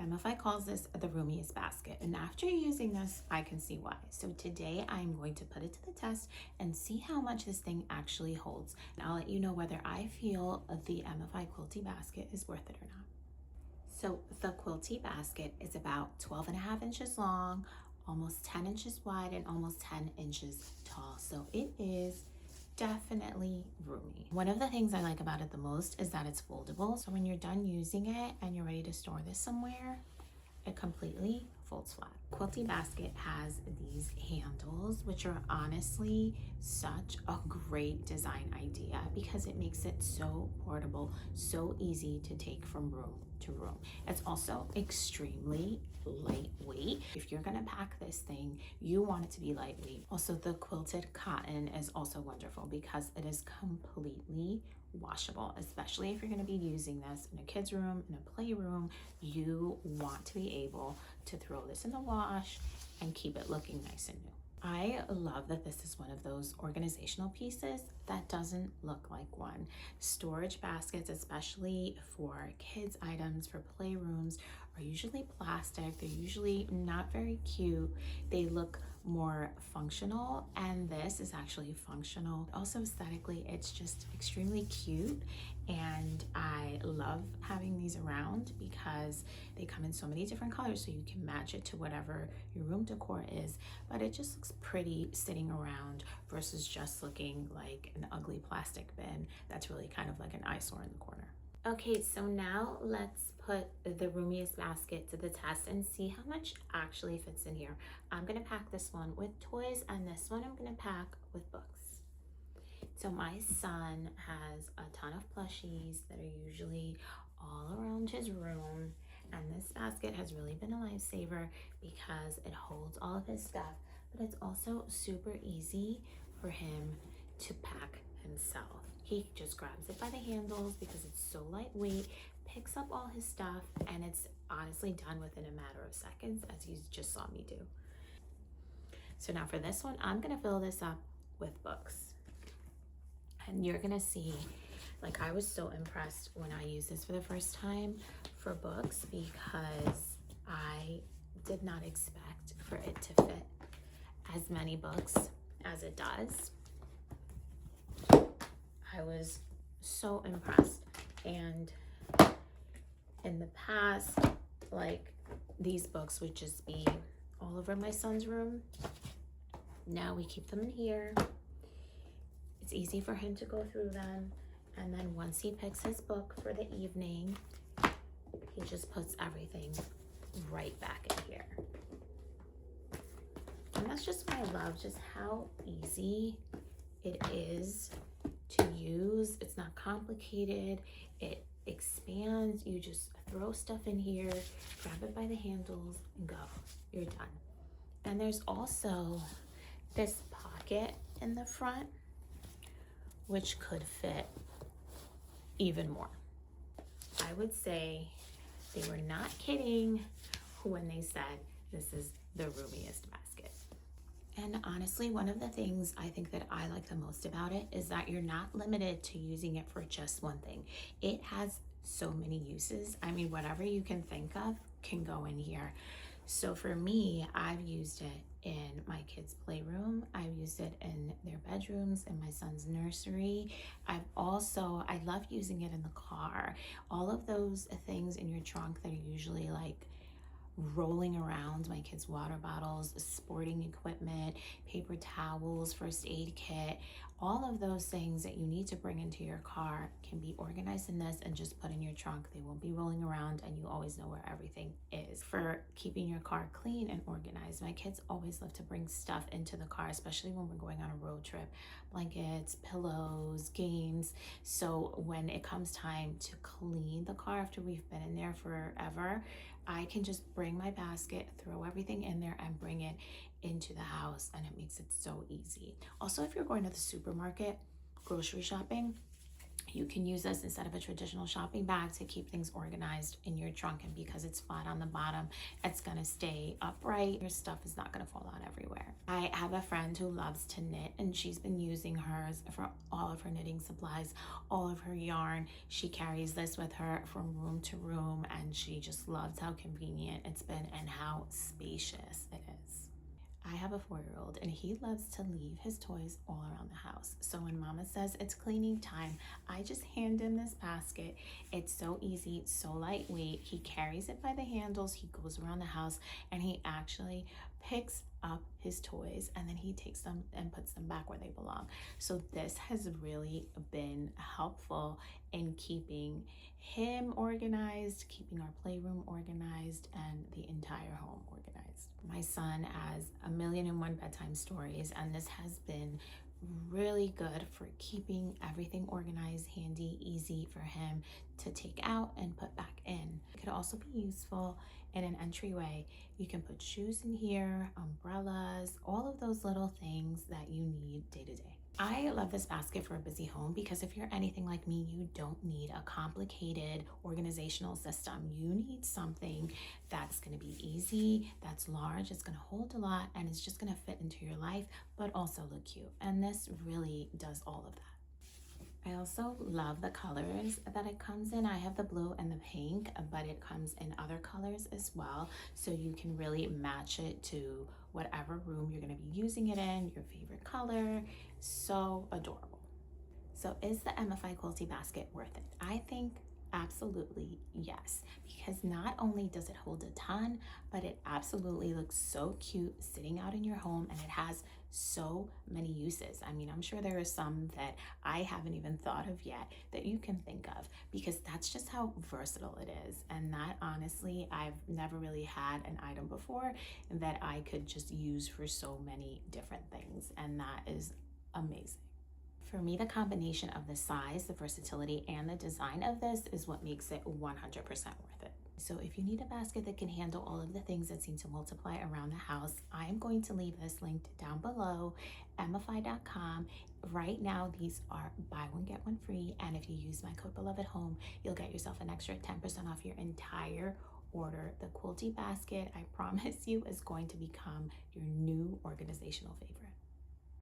Emmafy calls this the Roomiest Basket, and after using this, I can see why. So today I'm going to put it to the test and see how much this thing actually holds. And I'll let you know whether I feel the Emmafy Quilty basket is worth it or not. So the Quilty basket is about 12.5 inches long, almost 10 inches wide, and almost 10 inches tall. So it is definitely roomy. One of the things I like about it the most is that it's foldable. So when you're done using it and you're ready to store this somewhere, it completely folds flat. Quilty basket has these handles, which are honestly such a great design idea because it makes it so portable, so easy to take from room to room. It's also extremely lightweight. If you're gonna pack this thing, you want it to be lightweight. Also, the quilted cotton is also wonderful because it is completely washable, especially if you're going to be using this in a kid's room, in a playroom. You want to be able to throw this in the wash and keep it looking nice and new. I love that this is one of those organizational pieces that doesn't look like one. Storage baskets, especially for kids' items, for playrooms, are usually plastic. They're usually not very cute. They look more functional, and this is actually functional. Also aesthetically, it's just extremely cute, and I love having these around because they come in so many different colors, so you can match it to whatever your room decor is, but it just looks pretty sitting around versus just looking like an ugly plastic bin that's really kind of like an eyesore in the corner. Okay, so now let's put the Roomiest basket to the test and see how much actually fits in here. I'm gonna pack this one with toys, and this one I'm gonna pack with books. So my son has a ton of plushies that are usually all around his room, and this basket has really been a lifesaver because it holds all of his stuff, but it's also super easy for him to pack himself. He just grabs it by the handles because it's so lightweight, picks up all his stuff, and it's honestly done within a matter of seconds, as you just saw me do. So now for this one, I'm gonna fill this up with books. And you're gonna see, like, I was so impressed when I used this for the first time for books because I did not expect for it to fit as many books as it does. I was so impressed. And in the past, like, these books would just be all over my son's room. Now we keep them in here. It's easy for him to go through them. And then once he picks his book for the evening, he just puts everything right back in here. And that's just what I love, just how easy it is to use. It's not complicated. It expands. You just throw stuff in here, grab it by the handles, and go. You're done. And there's also this pocket in the front, which could fit even more. I would say they were not kidding when they said this is the roomiest basket. And honestly, one of the things I think that I like the most about it is that you're not limited to using it for just one thing. It has so many uses. I mean, whatever you can think of can go in here. So for me, I've used it in my kids' playroom. I've used it in their bedrooms, in my son's nursery. I love using it in the car. All of those things in your trunk that are usually like rolling around, my kids' water bottles, sporting equipment, paper towels, first aid kit, all of those things that you need to bring into your car can be organized in this and just put in your trunk. They won't be rolling around, and you always know where everything is. For keeping your car clean and organized, my kids always love to bring stuff into the car, especially when we're going on a road trip, blankets, pillows, games. So when it comes time to clean the car after we've been in there forever, I can just bring my basket, throw everything in there, and bring it into the house, and it makes it so easy. Also, if you're going to the supermarket, grocery shopping, You can use this instead of a traditional shopping bag to keep things organized in your trunk, and because it's flat on the bottom, it's gonna stay upright. Your stuff is not gonna fall out everywhere. I have a friend who loves to knit, and she's been using hers for all of her knitting supplies, all of her yarn. She carries this with her from room to room, and she just loves how convenient it's been and how spacious it is. I have a 4-year-old and he loves to leave his toys all around the house. So when mama says it's cleaning time, I just hand him this basket. It's so easy, so lightweight. He carries it by the handles, he goes around the house, and he actually picks up his toys and then he takes them and puts them back where they belong. So this has really been helpful in keeping him organized, keeping our playroom organized, and the entire home organized. My son has a million and one bedtime stories, and this has been really good for keeping everything organized, handy, easy for him to take out and put back in. It could also be useful in an entryway. You can put shoes in here, umbrellas, all of those little things that you need day to day. I love this basket for a busy home because if you're anything like me, you don't need a complicated organizational system. You need something that's going to be easy, that's large, it's going to hold a lot, and it's just going to fit into your life, but also look cute. And this really does all of that. I also love the colors that it comes in. I have the blue and the pink, but it comes in other colors as well. So you can really match it to whatever room you're going to be using it in, your favorite color. So adorable. So is the Emmafy Quilty basket worth it? I think absolutely yes, because not only does it hold a ton, but it absolutely looks so cute sitting out in your home, and it has so many uses. I mean, I'm sure there are some that I haven't even thought of yet that you can think of, because that's just how versatile it is. And that, honestly, I've never really had an item before that I could just use for so many different things, and that is amazing. For me, the combination of the size, the versatility, and the design of this is what makes it 100% worth it. So if you need a basket that can handle all of the things that seem to multiply around the house, I'm going to leave this linked down below, emmafy.com. Right now, these are buy one, get one free. And if you use my code BELOVEDHOME, you'll get yourself an extra 10% off your entire order. The Quilty basket, I promise you, is going to become your new organizational favorite.